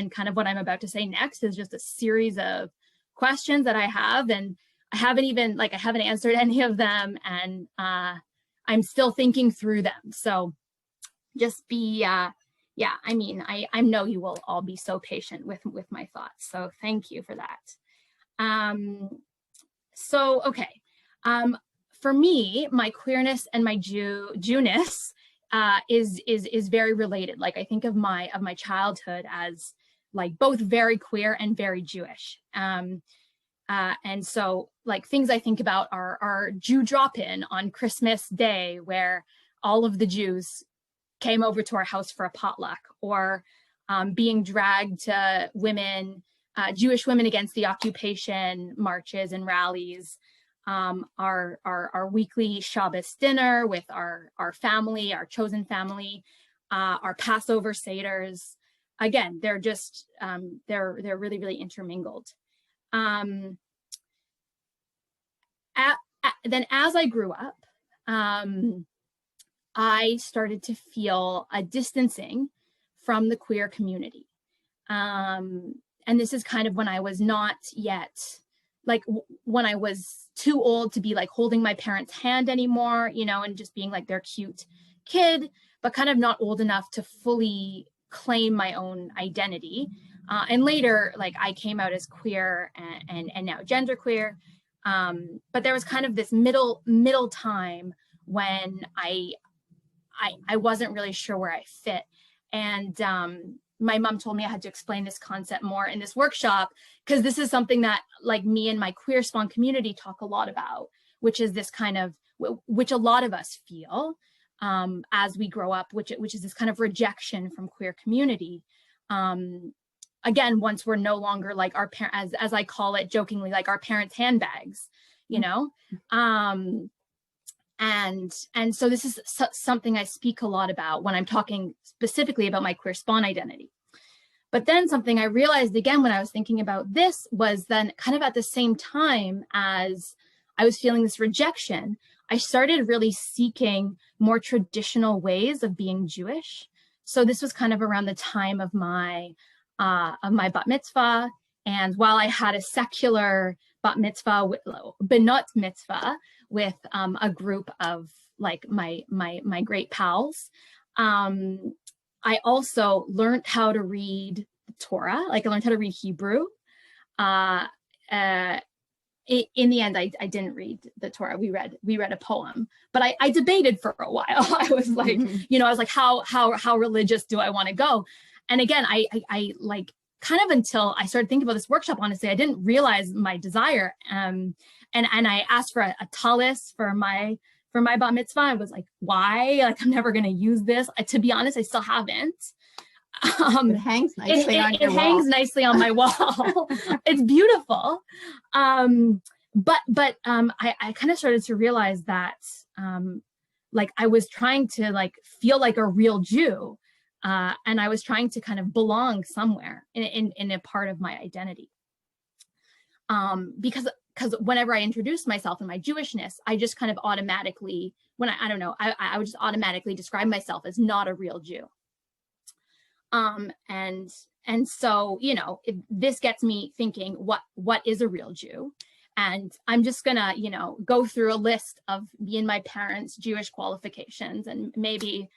And kind of what I'm about to say next is just a series of questions that I have, and I haven't answered any of them, and I'm still thinking through them. So just be, yeah, I mean, I know you will all be so patient with my thoughts. So thank you for that. So, okay. For me, my queerness and my Jewness is very related. Like, I think of my childhood as like both very queer and very Jewish. And so like things I think about are Jew drop-in on Christmas Day, where all of the Jews came over to our house for a potluck, or being dragged to Jewish women against the occupation marches and rallies, our weekly Shabbos dinner with our family, our chosen family, our Passover Seders. Again, they're just, they're really, really intermingled. Then as I grew up, I started to feel a distancing from the queer community. And this is kind of when I was not yet, like when I was too old to be like holding my parents' hand anymore, you know, and just being like their cute kid, but kind of not old enough to fully claim my own identity. And later, like I came out as queer and now genderqueer. But there was kind of this middle time when I wasn't really sure where I fit. And my mom told me I had to explain this concept more in this workshop, because this is something that like me and my queer spawn community talk a lot about, which is this kind of, which a lot of us feel as we grow up, which is this kind of rejection from queer community. Again, once we're no longer like our parents, as I call it jokingly, like our parents' handbags, you know? And so this is something I speak a lot about when I'm talking specifically about my queer spawn identity. But then something I realized again when I was thinking about this was then kind of at the same time as I was feeling this rejection, I started really seeking more traditional ways of being Jewish. So this was kind of around the time of my bat mitzvah. And while I had a secular bat mitzvah, benot mitzvah, with a group of like my great pals, I also learned how to read the Torah. Like I learned how to read Hebrew. In the end, I didn't read the Torah. We read a poem, but I debated for a while. I was like, you know, I was like, how religious do I want to go? And again, I like kind of until I started thinking about this workshop, honestly, I didn't realize my desire. And I asked for a talis for my bat mitzvah. I was like, why? Like, I'm never going to use this. To be honest, I still haven't. It hangs nicely on your wall. It hangs nicely on my wall. It's beautiful. But I kind of started to realize that like I was trying to like feel like a real Jew. And I was trying to kind of belong somewhere in a part of my identity. Because whenever I introduced myself and my Jewishness, I just kind of automatically, I would just automatically describe myself as not a real Jew. And so, you know, this gets me thinking, what is a real Jew? And I'm just gonna, you know, go through a list of me and my parents' Jewish qualifications, and maybe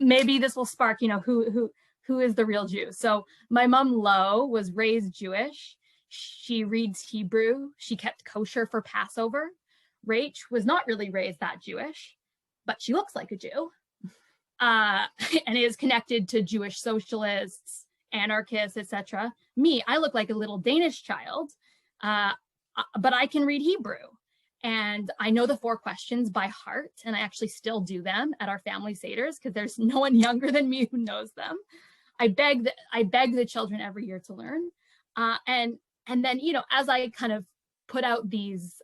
maybe this will spark, you know, who is the real Jew. So my mom, Lo, was raised Jewish. She reads Hebrew. She kept kosher for Passover. Rach was not really raised that Jewish, but she looks like a Jew. And is connected to Jewish socialists, anarchists, etc. Me, I look like a little Danish child, but I can read Hebrew. And I know the 4 questions by heart, and I actually still do them at our family seders because there's no one younger than me who knows them. I beg the children every year to learn. And then, you know, as I kind of put out these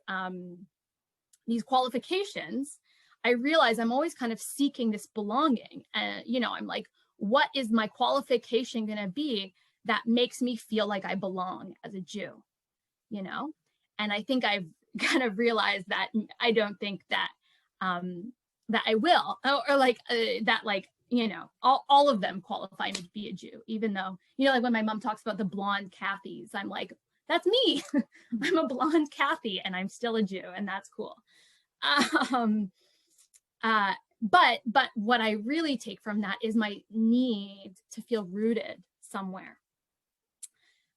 qualifications, I realize I'm always kind of seeking this belonging. And, you know, I'm like, what is my qualification going to be that makes me feel like I belong as a Jew, you know? And I think I've kind of realized that I don't think that, that I will, or like, that like, you know, all of them qualify me to be a Jew, even though, you know, like when my mom talks about the blonde Kathys, I'm like, that's me. I'm a blonde Kathy and I'm still a Jew, and that's cool. But what I really take from that is my need to feel rooted somewhere.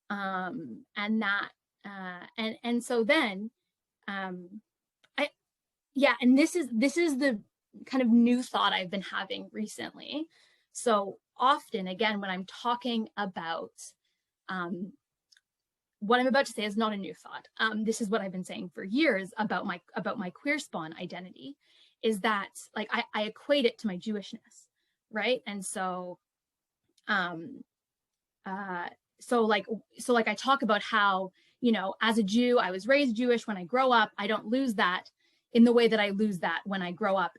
And that, and so then, and this is the kind of new thought I've been having recently. So often, again, when I'm talking about, what I'm about to say is not a new thought. This is what I've been saying for years about my queer spawn identity, is that like I equate it to my Jewishness, right? And so, so like I talk about how, you know, as a Jew, I was raised Jewish. When I grow up, I don't lose that in the way that I lose that when I grow up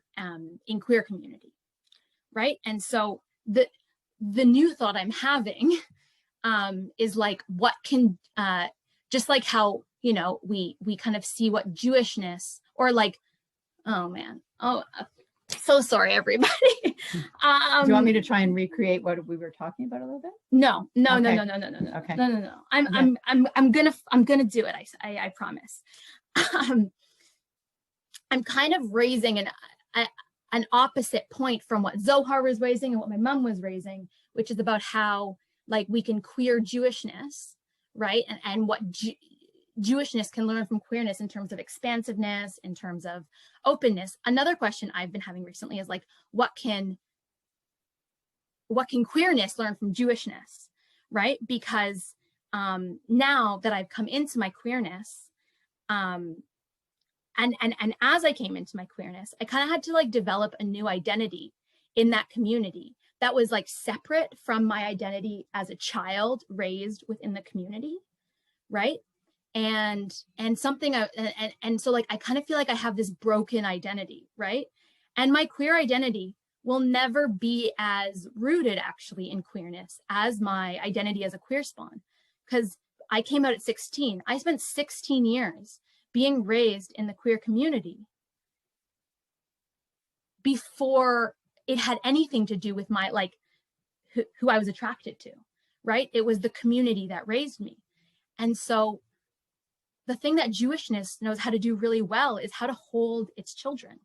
in queer community, right? And so the new thought I'm having is like, what can, just like how, you know, we kind of see what Jewishness, or like, oh man, so sorry, everybody. Do you want me to try and recreate what we were talking about a little bit? No. Okay. Okay. No. I'm gonna do it. I promise. I'm kind of raising an opposite point from what Zohar was raising and what my mom was raising, which is about how like we can queer Jewishness, right? And what Jewishness can learn from queerness in terms of expansiveness, in terms of openness. Another question I've been having recently is like, what can queerness learn from Jewishness, right? Because now that I've come into my queerness, and as I came into my queerness, I kind of had to like develop a new identity in that community that was like separate from my identity as a child raised within the community, right? And something and so like I kind of feel like I have this broken identity, right? And my queer identity will never be as rooted actually in queerness as my identity as a queer spawn, because I came out at 16. I spent 16 years being raised in the queer community before it had anything to do with my like who I was attracted to, right? It was the community that raised me. And so the thing that Jewishness knows how to do really well is how to hold its children,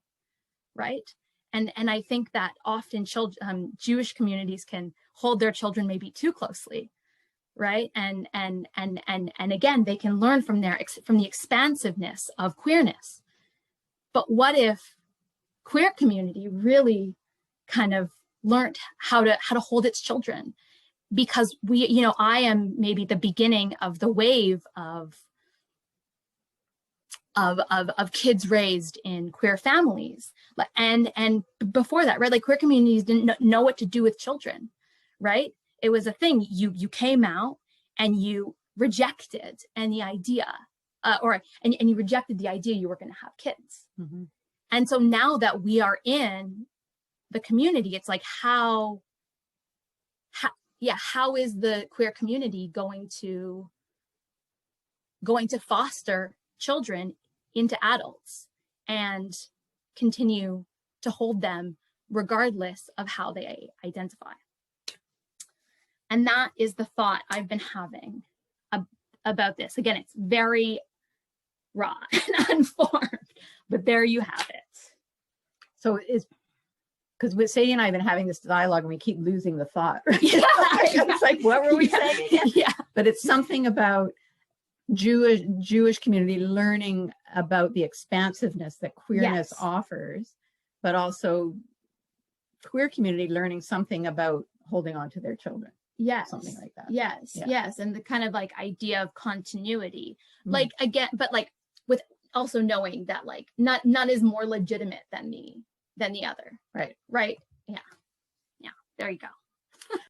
right? And I think that often Jewish communities can hold their children maybe too closely, right? And again, they can learn from the expansiveness of queerness. But what if queer community really kind of learned how to hold its children? Because we, you know, I am maybe the beginning of the wave of kids raised in queer families, and before that, right, like queer communities didn't know what to do with children, right? It was a thing. You came out and you rejected and the idea, and you rejected the idea you were going to have kids. Mm-hmm. And so now that we are in the community, it's like how is the queer community going to foster children into adults and continue to hold them regardless of how they identify? And that is the thought I've been having about this. Again, it's very raw and unformed, but there you have it. So it's because with Sadie and I have been having this dialogue and we keep losing the thought. Right? Yeah, it's like, what were we saying again? Yeah. But it's something about Jewish community learning about the expansiveness that queerness offers, but also queer community learning something about holding on to their children. Yes. Something like that. Yes. And the kind of like idea of continuity, like again, but like with also knowing that like none is more legitimate than the other. Right. Right. Yeah. There you go.